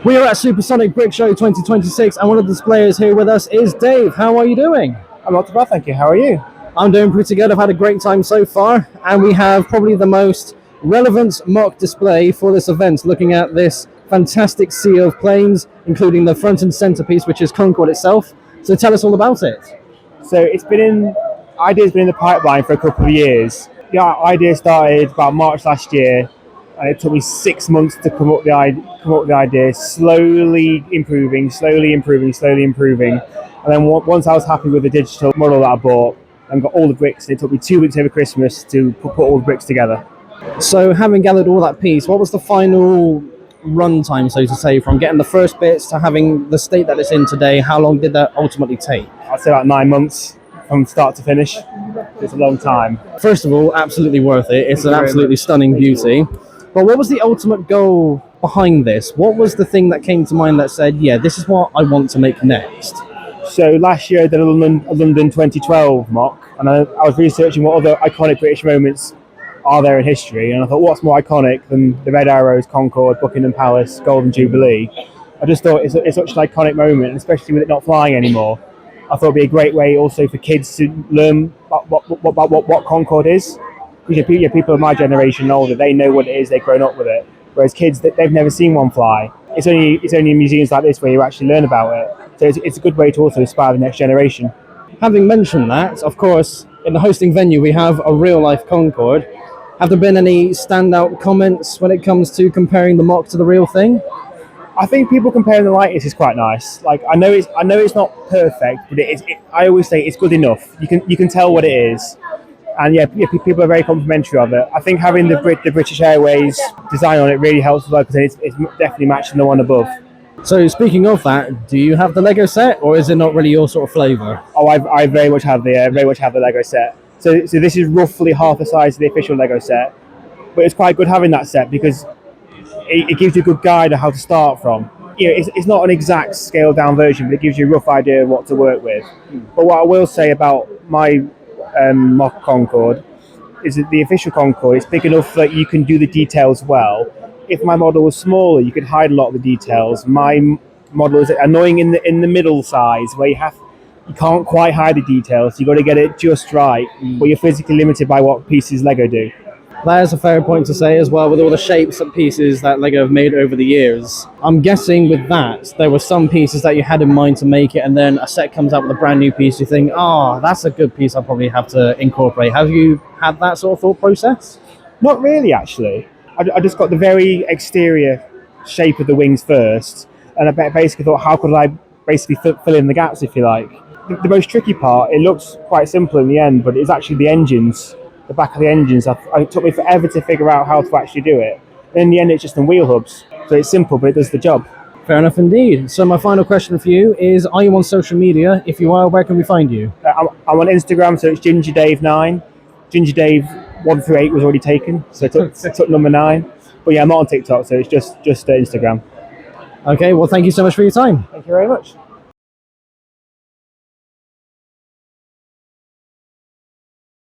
We are at Supersonic Brick Show 2026, and one of the displayers here with us is Dave. How are you doing? I'm not too bad, thank you. How are you? I'm doing pretty good. I've had a great time so far, and we have probably the most relevant mock display for this event, looking at this fantastic sea of planes, including the front and centerpiece, which is Concorde itself. So tell us all about it. So idea's been in the pipeline for a couple of years. The idea started about March last year, and it took me 6 months to come up with the idea, slowly improving. And then once I was happy with the digital model that I bought and got all the bricks, it took me 2 weeks over Christmas to put all the bricks together. So having gathered all that piece, what was the final run time, so to say, from getting the first bits to having the state that it's in today? How long did that ultimately take? I'd say about 9 months from start to finish. It's a long time. First of all, absolutely worth it. It's an absolutely stunning beauty. But what was the ultimate goal behind this? What was the thing that came to mind that said, yeah, this is what I want to make next? So last year I did a London 2012 mock, and I was researching what other iconic British moments are there in history, and I thought, what's more iconic than the Red Arrows, Concorde, Buckingham Palace, Golden Jubilee? I just thought it's such an iconic moment, and especially with it not flying anymore, I thought it'd be a great way also for kids to learn what Concorde is. Because people of my generation and older, they know what it is, they've grown up with it. Whereas kids, they've never seen one fly. It's only in museums like this where you actually learn about it. So it's a good way to also inspire the next generation. Having mentioned that, of course, in the hosting venue we have a real-life Concorde. Have there been any standout comments when it comes to comparing the mock to the real thing? I think people comparing the lightness is quite nice. Like I know it's not perfect, but I always say it's good enough. You can tell what it is. And yeah, people are very complimentary of it. I think having the British Airways design on it really helps as well, because it's definitely matching the one above. So speaking of that, do you have the Lego set, or is it not really your sort of flavour? Oh, I very much have the Lego set. So this is roughly half the size of the official Lego set, but it's quite good having that set because it gives you a good guide on how to start from. You know, it's not an exact scaled down version, but it gives you a rough idea of what to work with. But what I will say about my mock Concorde is that the official Concorde is big enough that you can do the details well. If my model was smaller, you could hide a lot of the details. My model is annoying in the middle size, where you can't quite hide the details. You've got to get it just right, but you're physically limited by what pieces Lego do. That is a fair point to say as well, with all the shapes and pieces that Lego have made over the years. I'm guessing with that, there were some pieces that you had in mind to make it, and then a set comes out with a brand new piece, you think, that's a good piece I'll probably have to incorporate. Have you had that sort of thought process? Not really, actually. I just got the very exterior shape of the wings first, and I basically thought, how could I basically fill in the gaps, if you like? The most tricky part, it looks quite simple in the end, but it's actually the engines. The back of the engines, it took me forever to figure out how to actually do it. And in the end, it's just in wheel hubs. So it's simple, but it does the job. Fair enough indeed. So my final question for you is, are you on social media? If you are, where can we find you? I'm on Instagram, so it's GingerDave9. GingerDave 1 through 8 was already taken, so it took number 9. But yeah, I'm not on TikTok, so it's just Instagram. Okay, well, thank you so much for your time. Thank you very much.